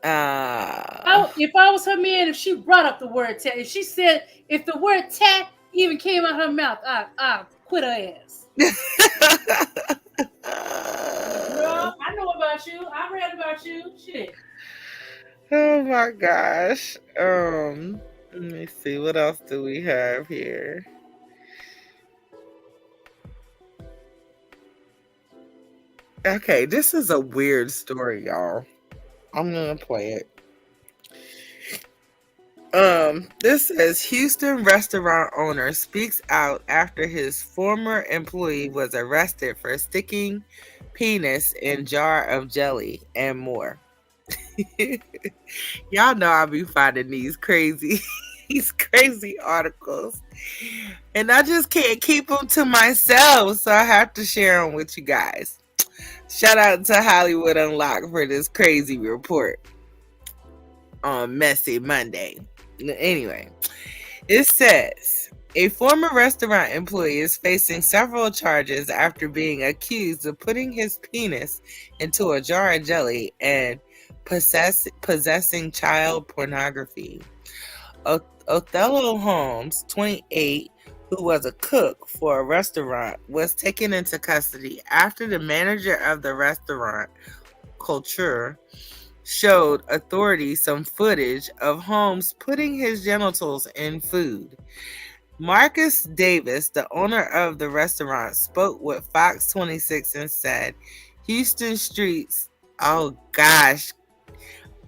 If I was her man, if she brought up the word tat, if she said, if the word tat even came out her mouth, I'd quit her ass. Girl, I know about you. I read about you. Shit. Oh my gosh. Let me see. What else do we have here? Okay, this is a weird story, y'all. I'm gonna play it. This says Houston restaurant owner speaks out after his former employee was arrested for sticking penis in jar of jelly and more. Y'all know I'll be finding these crazy articles, and I just can't keep them to myself, so I have to share them with you guys. Shout out to Hollywood Unlocked for this crazy report on Messy Monday. Anyway, it says a former restaurant employee is facing several charges after being accused of putting his penis into a jar of jelly and possessing child pornography. Othello Holmes, 28, who was a cook for a restaurant, was taken into custody after the manager of the restaurant, Culture, showed authorities some footage of Holmes putting his genitals in food. Marcus Davis, the owner of the restaurant, spoke with Fox 26 and said, Houston streets, oh gosh,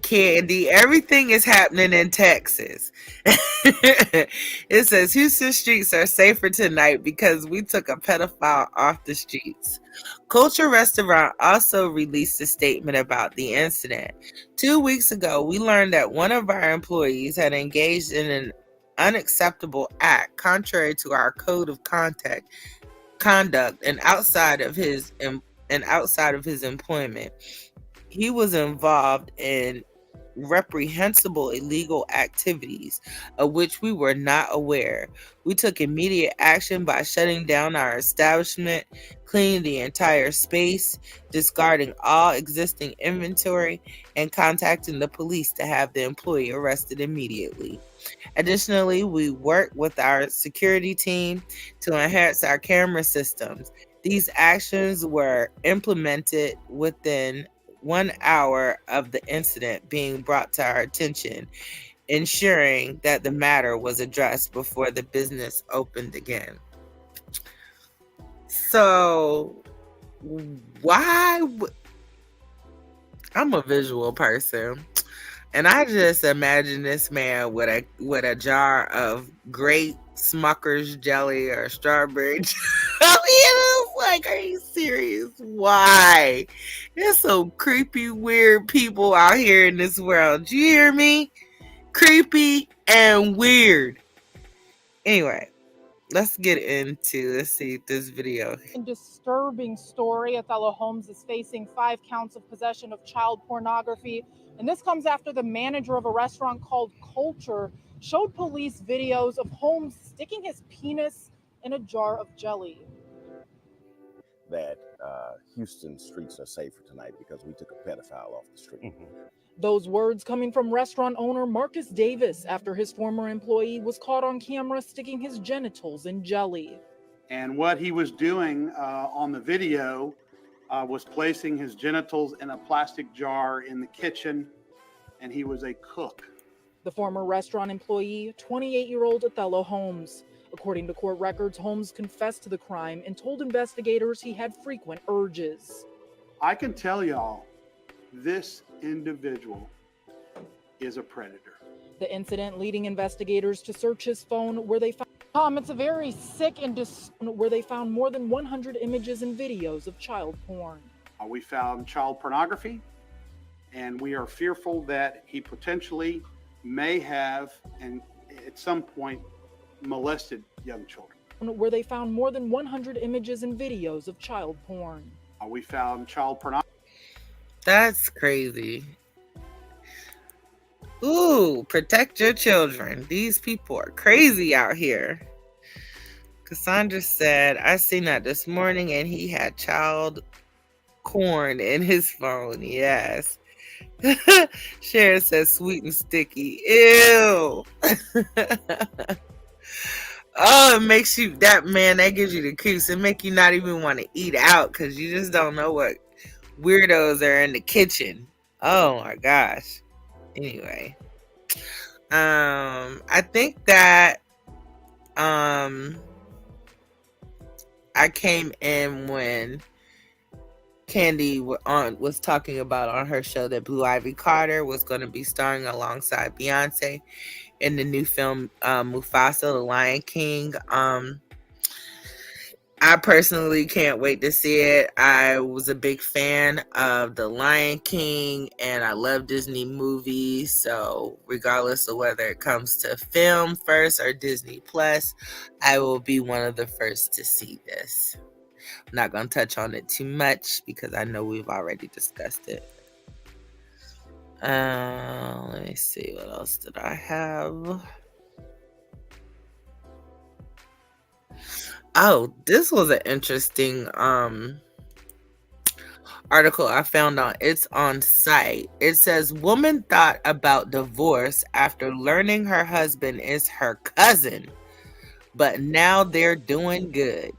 Candy, everything is happening in Texas. It says Houston streets are safer tonight because we took a pedophile off the streets. Culture Restaurant also released a statement about the incident. 2 weeks ago, we learned that one of our employees had engaged in an unacceptable act contrary to our code of conduct and outside of his employment. He was involved in reprehensible illegal activities of which we were not aware. We took immediate action by shutting down our establishment, cleaning the entire space, discarding all existing inventory, and contacting the police to have the employee arrested immediately. Additionally, we worked with our security team to enhance our camera systems. These actions were implemented within 1 hour of the incident being brought to our attention, ensuring that the matter was addressed before the business opened again. So, I'm a visual person, and I just imagine this man with a jar of great Smucker's jelly or strawberry jelly. It's like, are you serious? Why? There's some creepy, weird people out here in this world. Do you hear me? Creepy and weird. Anyway, let's see this video. Disturbing story. Othello Holmes is facing 5 counts of possession of child pornography. And this comes after the manager of a restaurant called Culture showed police videos of Holmes sticking his penis in a jar of jelly. That Houston streets are safer tonight because we took a pedophile off the street. Those words coming from restaurant owner Marcus Davis after his former employee was caught on camera sticking his genitals in jelly. And what he was doing on the video was placing his genitals in a plastic jar in the kitchen, and he was a cook. The former restaurant employee, 28-year-old Othello Holmes. According to court records, Holmes confessed to the crime and told investigators he had frequent urges. I can tell y'all, this individual is a predator. The incident leading investigators to search his phone where they found it's a very sick and where they found more than 100 images and videos of child porn. We found child pornography, and we are fearful that he potentially may have, and at some point, molested young children. Where they found more than 100 images and videos of child porn. We found child pornography. That's crazy. Ooh, protect your children. These people are crazy out here. Cassandra said, I seen that this morning and he had child corn in his phone. Yes. Sharon says sweet and sticky. Ew. Oh, it makes you that gives you the creeps. It make you not even want to eat out because you just don't know what weirdos are in the kitchen. Oh my gosh. Anyway, I think that I came in when Candy was talking about on her show that Blue Ivy Carter was going to be starring alongside Beyonce in the new film Mufasa, The Lion King. I personally can't wait to see it. I was a big fan of The Lion King and I love Disney movies. So regardless of whether it comes to film first or Disney Plus, I will be one of the first to see this. I'm not going to touch on it too much because I know we've already discussed it. Let me see. What else did I have? Oh, this was an interesting article I found on It's On Site. It says, woman thought about divorce after learning her husband is her cousin, but now they're doing good.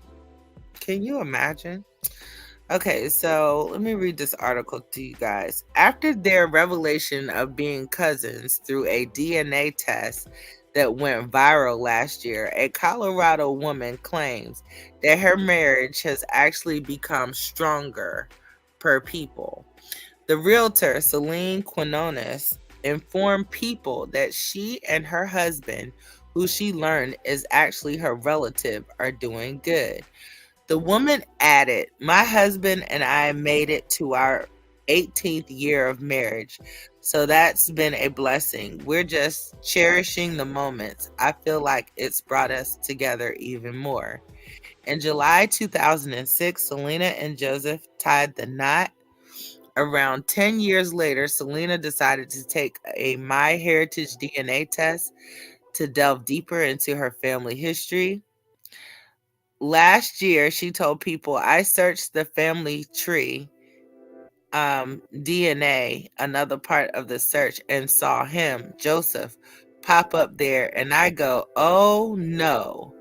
Can you imagine? Okay, so let me read this article to you guys. After their revelation of being cousins through a DNA test that went viral last year, a Colorado woman claims that her marriage has actually become stronger per people. The realtor, Celine Quinones, informed people that she and her husband, who she learned is actually her relative, are doing good. The woman added, my husband and I made it to our 18th year of marriage, so that's been a blessing. We're just cherishing the moments. I feel like it's brought us together even more. In July 2006, Selena and Joseph tied the knot. Around 10 years later, Selena decided to take a MyHeritage DNA test to delve deeper into her family history. Last year, she told people, I searched the family tree, DNA, another part of the search, and saw him, Joseph, pop up there. And I go, oh no.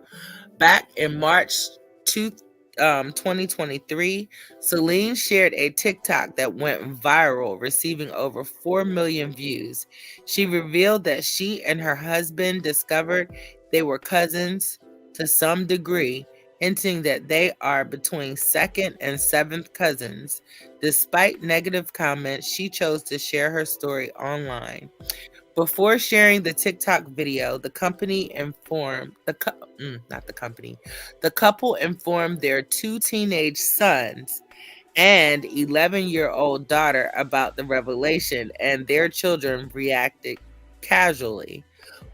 Back in March 2023, Celine shared a TikTok that went viral, receiving over 4 million views. She revealed that she and her husband discovered they were cousins to some degree, hinting that they are between second and seventh cousins. Despite negative comments, she chose to share her story online. Before sharing the TikTok video, the company informed the couple informed their 2 teenage sons and 11-year-old daughter about the revelation, and their children reacted casually.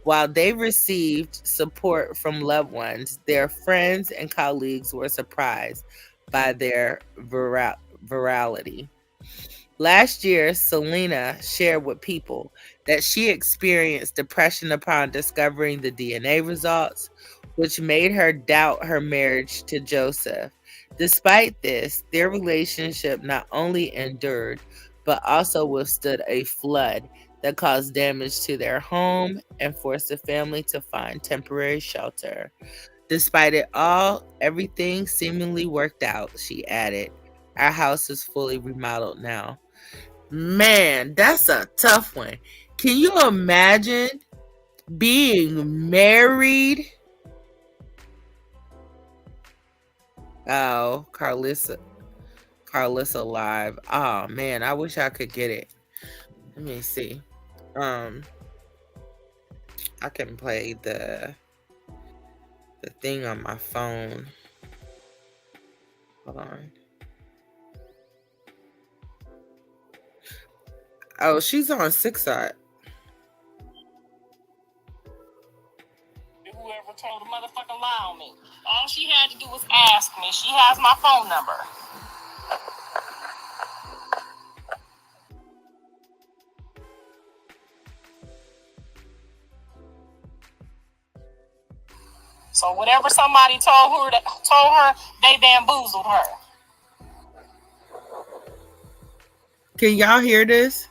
While they received support from loved ones, their friends and colleagues were surprised by their virality. Last year, Selena shared with people that she experienced depression upon discovering the DNA results, which made her doubt her marriage to Joseph. Despite this, their relationship not only endured, but also withstood a flood that caused damage to their home and forced the family to find temporary shelter. Despite it all, everything seemingly worked out, she added. Our house is fully remodeled now. Man, that's a tough one. Can you imagine being married? Oh, Carlissa Live. Oh man, I wish I could get it. Let me see. I can play the thing on my phone. Hold on. Oh, she's on 6 Side. Whoever told a motherfucking lie on me. All she had to do was ask me. She has my phone number. So whatever somebody told her, they bamboozled her. Can y'all hear this?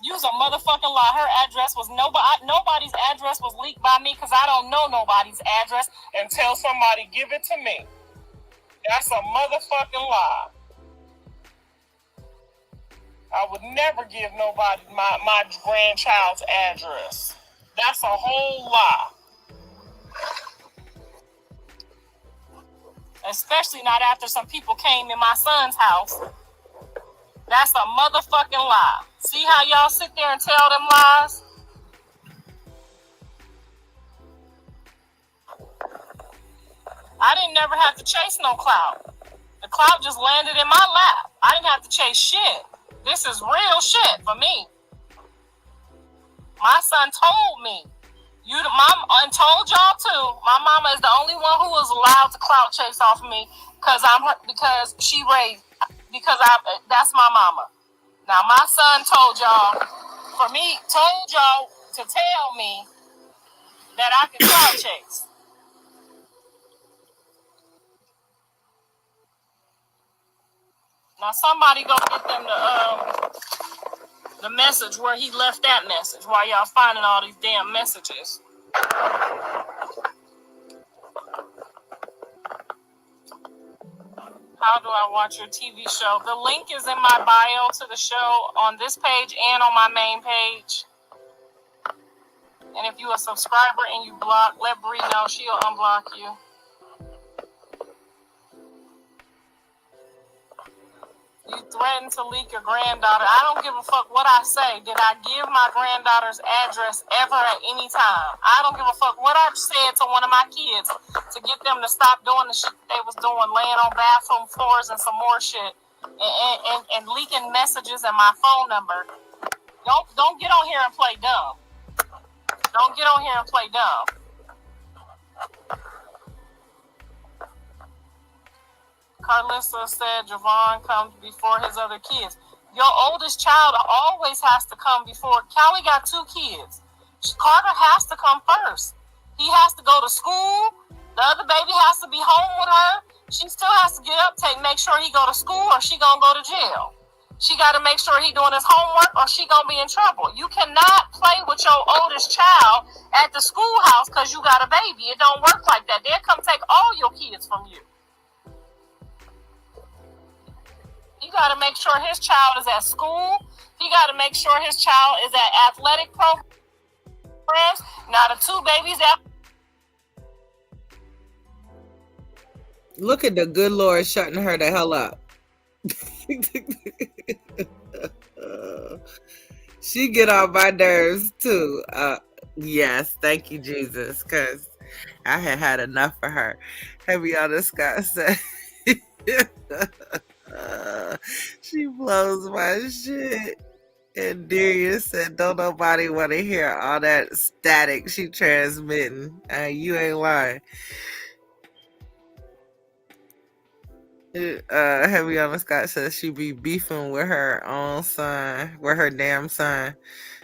Use a motherfucking lie. Her address was nobody's address was leaked by me because I don't know nobody's address until somebody give it to me. That's a motherfucking lie. I would never give nobody my grandchild's address. That's a whole lie. Especially not after some people came in my son's house. That's a motherfucking lie. See how y'all sit there and tell them lies? I didn't never have to chase no clout. The clout just landed in my lap. I didn't have to chase shit. This is real shit for me. My son told me. Mom told y'all too. My mama is the only one who was allowed to clout chase off me because that's my mama. Now my son told y'all to tell me that I can clout chase. Now somebody go get them the message where he left that message while y'all finding all these damn messages. How do I watch your TV show? The link is in my bio to the show on this page and on my main page. And if you a subscriber and you block, let Bree know. She'll unblock you. You threatened to leak your granddaughter. I don't give a fuck what I say. Did I give my granddaughter's address ever at any time? I don't give a fuck what I said to one of my kids to get them to stop doing the shit they was doing, laying on bathroom floors and some more shit, and leaking messages and my phone number. Don't get on here and play dumb. Don't get on here and play dumb. Carlissa said Javon comes before his other kids. Your oldest child always has to come before. Callie got 2 kids. Carter has to come first. He has to go to school. The other baby has to be home with her. She still has to get up, make sure he go to school, or she gonna go to jail. She got to make sure he doing his homework, or she gonna be in trouble. You cannot play with your oldest child at the schoolhouse because you got a baby. It don't work like that. They'll come take all your kids from you. He got to make sure his child is at school. He got to make sure his child is at athletic programs. Now the 2 babies that. Look at the good Lord shutting her the hell up. She get on my nerves too. Yes, thank you, Jesus, because I had enough for her. Heaviana Scott said she blows my shit. And Darius said, don't nobody want to hear all that static she transmitting. You ain't lying. Heaviana Scott says she be beefing with her own son, with her damn son.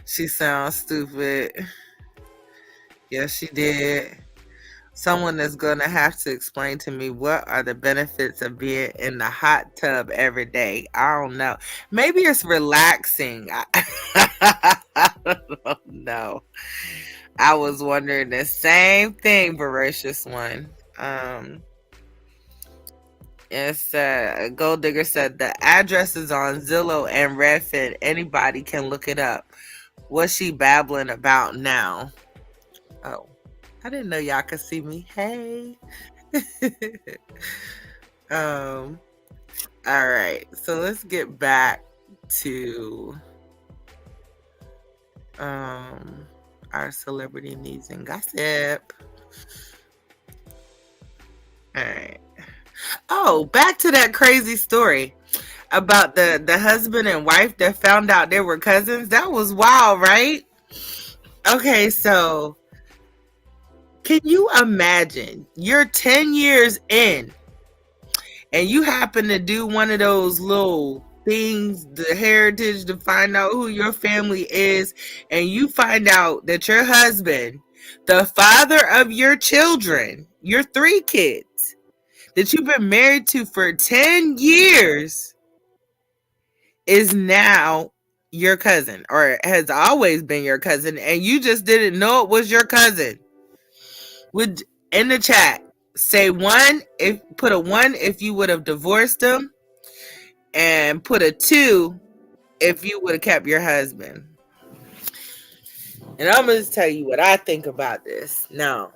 She sounds stupid. Yes, she did. Someone is going to have to explain to me what are the benefits of being in the hot tub every day. I don't know. Maybe it's relaxing. I don't know. I was wondering the same thing, Voracious One. It's Gold Digger said the address is on Zillow and Redfin. Anybody can look it up. What's she babbling about now? Oh. I didn't know y'all could see me. Hey. All right. So let's get back to our celebrity news and gossip. All right. Oh, back to that crazy story about the husband and wife that found out they were cousins. That was wild, right? Okay, so can you imagine you're 10 years in and you happen to do one of those little things, the heritage, to find out who your family is, and you find out that your husband, the father of your children, your 3 kids that you've been married to for 10 years is now your cousin, or has always been your cousin, and you just didn't know it was your cousin. Would in the chat say 1 if put a 1 if you would have divorced him, and put a 2 if you would have kept your husband. And I'm gonna tell you what I think about this. Now,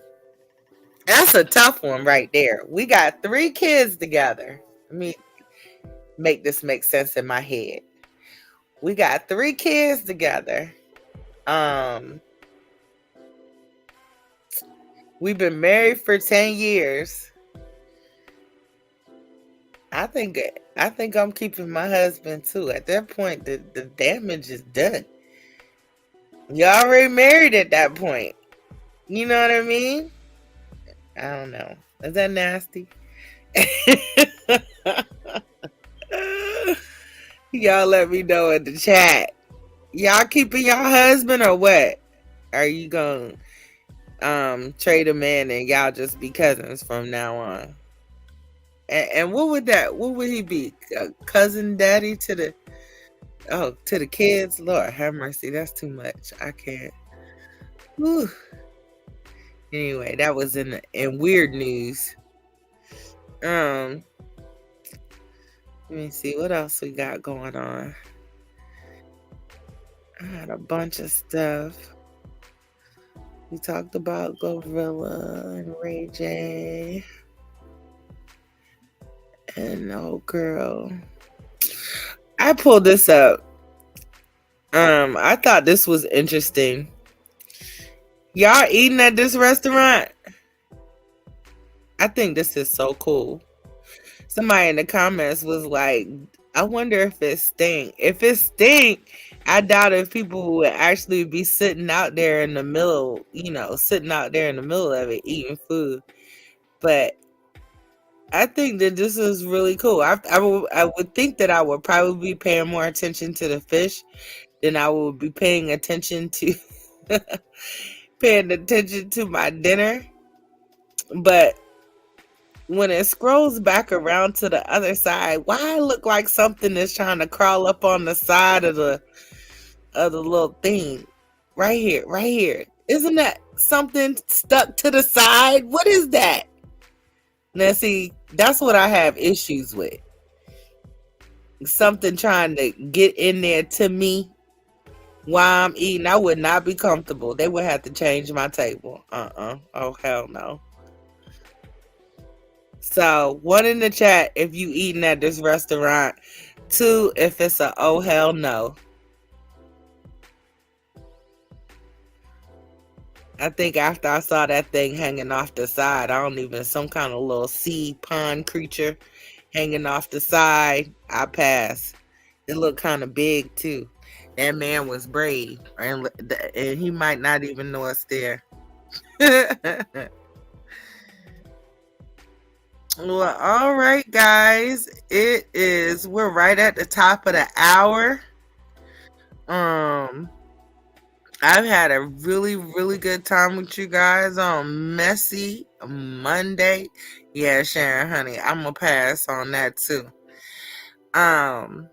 That's a tough one right there. We got 3 kids together. Let me make this make sense in my head. We got 3 kids together. We've been married for 10 years. I think I'm keeping my husband too. At that point, the damage is done. You already married at that point. You know what I mean? I don't know. Is that nasty? Y'all let me know in the chat. Y'all keeping your husband or what? Are you gonna trade him in and y'all just be cousins from now on? And what would he be? A cousin daddy to the kids? Lord have mercy, that's too much. I can't. Whew. Anyway, that was in weird news. Let me see what else we got going on. I had a bunch of stuff. We talked about Gorilla and Ray J and old girl. I pulled this up. I thought this was interesting. Y'all eating at this restaurant? I think this is so cool. Somebody in the comments was like, I wonder if it stink. If it stink, I doubt if people would actually be sitting out there in the middle, sitting out there in the middle of it, eating food. But I think that this is really cool. I would think that I would probably be paying more attention to the fish than I would be paying attention to my dinner. But when it scrolls back around to the other side, why it look like something is trying to crawl up on the side of the little thing? Right here. Isn't that something stuck to the side? What is that? Now see, that's what I have issues with. Something trying to get in there to me while I'm eating. I would not be comfortable. They would have to change my table. Oh, hell no. So, 1 in the chat if you eating at this restaurant. 2 if it's a oh hell no. I think after I saw that thing hanging off the side, some kind of little sea pond creature hanging off the side, I pass. It looked kind of big too. That man was brave, and he might not even know it's there. Well, all right, guys. We're right at the top of the hour. I've had a really, really good time with you guys on Messy Monday. Yeah, Sharon, honey, I'm gonna pass on that too. I've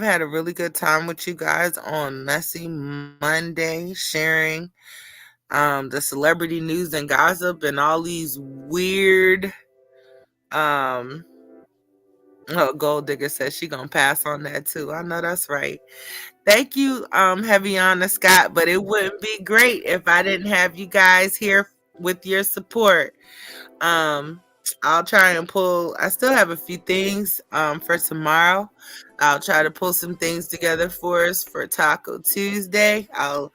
had a really good time with you guys on Messy Monday, sharing the celebrity news and gossip and all these weird Gold Digger says she gonna pass on that too. I know that's right. Thank you, Heaviana Scott, but it wouldn't be great if I didn't have you guys here with your support. I'll try and I still have a few things for tomorrow. I'll try to pull some things together for us for Taco Tuesday. I'll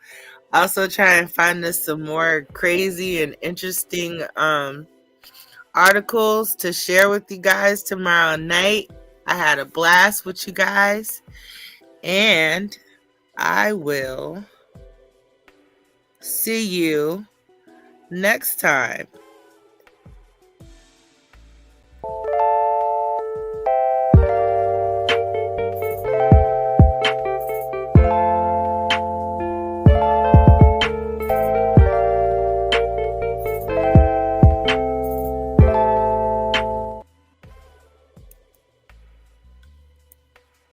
also try and find us some more crazy and interesting articles to share with you guys tomorrow night. I had a blast with you guys, and I will see you next time.